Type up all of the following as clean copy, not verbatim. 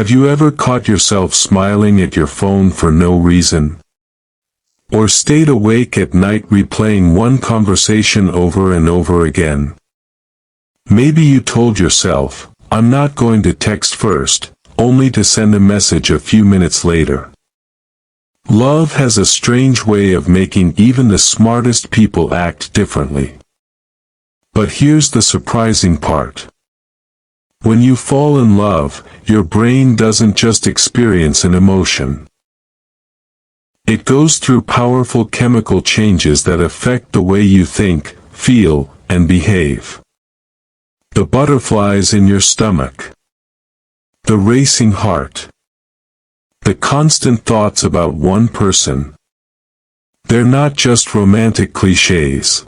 Have you ever caught yourself smiling at your phone for no reason? Or stayed awake at night replaying one conversation over and over again? Maybe you told yourself, "I'm not going to text first," only to send a message a few minutes later. Love has a strange way of making even the smartest people act differently. But here's the surprising part. When you fall in love, your brain doesn't just experience an emotion. It goes through powerful chemical changes that affect the way you think, feel, and behave. The butterflies in your stomach. The racing heart. The constant thoughts about one person. They're not just romantic cliches.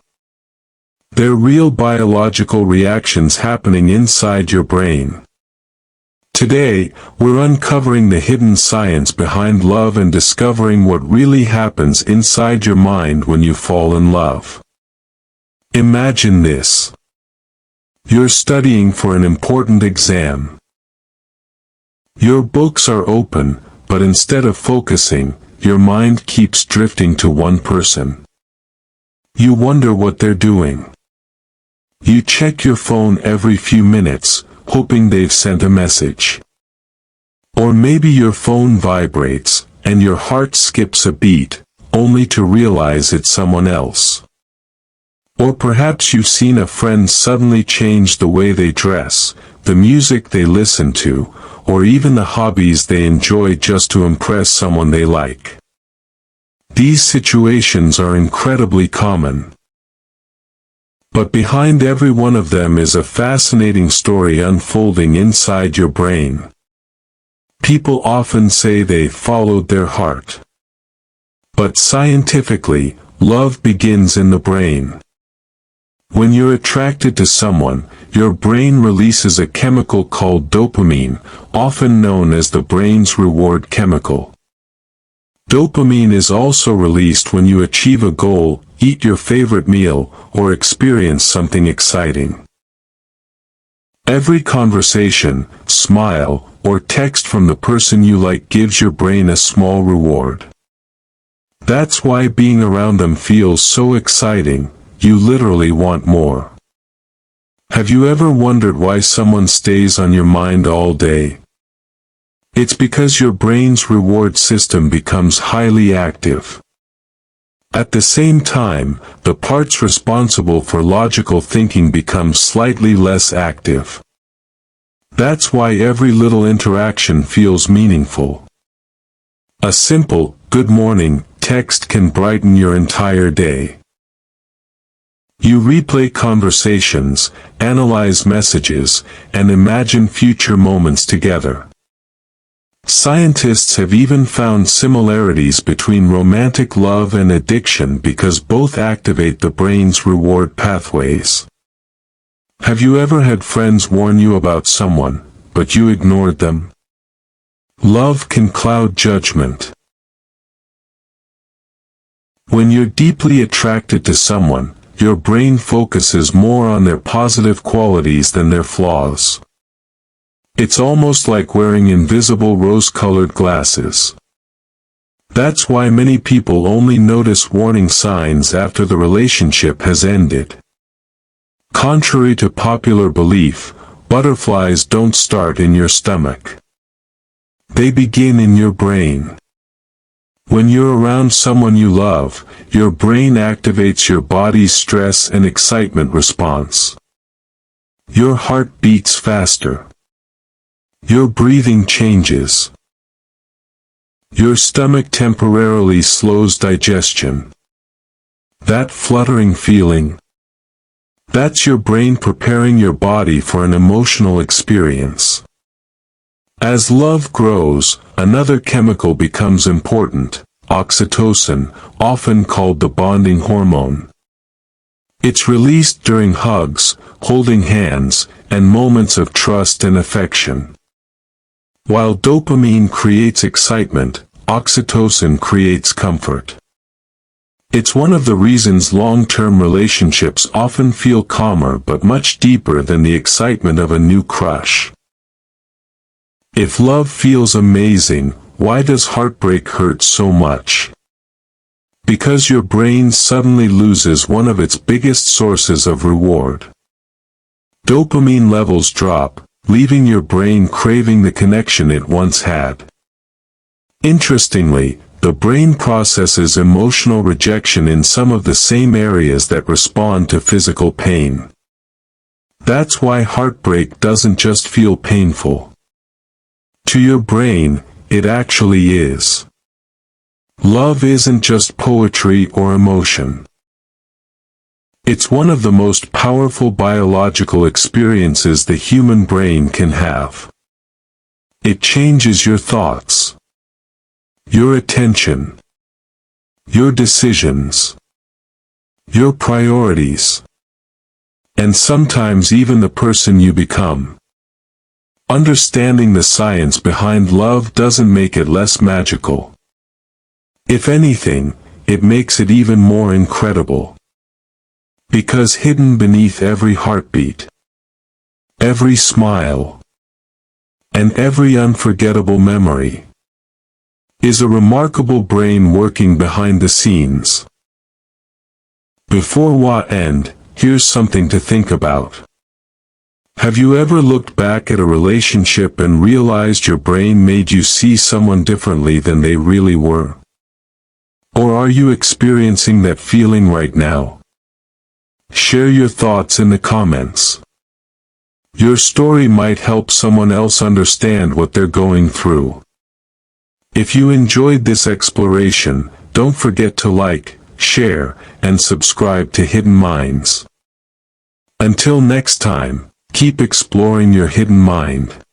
They're real biological reactions happening inside your brain. Today, we're uncovering the hidden science behind love and discovering what really happens inside your mind when you fall in love. Imagine this. You're studying for an important exam. Your books are open, but instead of focusing, your mind keeps drifting to one person. You wonder what they're doing. You check your phone every few minutes, hoping they've sent a message. Or maybe your phone vibrates, and your heart skips a beat, only to realize it's someone else. Or perhaps you've seen a friend suddenly change the way they dress, the music they listen to, or even the hobbies they enjoy just to impress someone they like. These situations are incredibly common. But behind every one of them is a fascinating story unfolding inside your brain. People often say they followed their heart. But scientifically, love begins in the brain. When you're attracted to someone, your brain releases a chemical called dopamine, often known as the brain's reward chemical. Dopamine is also released when you achieve a goal, eat your favorite meal, or experience something exciting. Every conversation, smile, or text from the person you like gives your brain a small reward. That's why being around them feels so exciting, you literally want more. Have you ever wondered why someone stays on your mind all day? It's because your brain's reward system becomes highly active. At the same time, the parts responsible for logical thinking become slightly less active. That's why every little interaction feels meaningful. A simple, "good morning," text can brighten your entire day. You replay conversations, analyze messages, and imagine future moments together. Scientists have even found similarities between romantic love and addiction because both activate the brain's reward pathways. Have you ever had friends warn you about someone, but you ignored them? Love can cloud judgment. When you're deeply attracted to someone, your brain focuses more on their positive qualities than their flaws. It's almost like wearing invisible rose-colored glasses. That's why many people only notice warning signs after the relationship has ended. Contrary to popular belief, butterflies don't start in your stomach. They begin in your brain. When you're around someone you love, your brain activates your body's stress and excitement response. Your heart beats faster. Your breathing changes. Your stomach temporarily slows digestion. That fluttering feeling, that's your brain preparing your body for an emotional experience. As love grows, another chemical becomes important, oxytocin, often called the bonding hormone. It's released during hugs, holding hands, and moments of trust and affection. While dopamine creates excitement, oxytocin creates comfort. It's one of the reasons long-term relationships often feel calmer but much deeper than the excitement of a new crush. If love feels amazing, why does heartbreak hurt so much? Because your brain suddenly loses one of its biggest sources of reward. Dopamine levels drop, leaving your brain craving the connection it once had. Interestingly, the brain processes emotional rejection in some of the same areas that respond to physical pain. That's why heartbreak doesn't just feel painful. To your brain, it actually is. Love isn't just poetry or emotion. It's one of the most powerful biological experiences the human brain can have. It changes your thoughts, your attention, your decisions, your priorities, and sometimes even the person you become. Understanding the science behind love doesn't make it less magical. If anything, it makes it even more incredible. Because hidden beneath every heartbeat, every smile, and every unforgettable memory, is a remarkable brain working behind the scenes. Before we end, here's something to think about. Have you ever looked back at a relationship and realized your brain made you see someone differently than they really were? Or are you experiencing that feeling right now? Share your thoughts in the comments. Your story might help someone else understand what they're going through. If you enjoyed this exploration, don't forget to like, share, and subscribe to Hidden Minds. Until next time, keep exploring your hidden mind.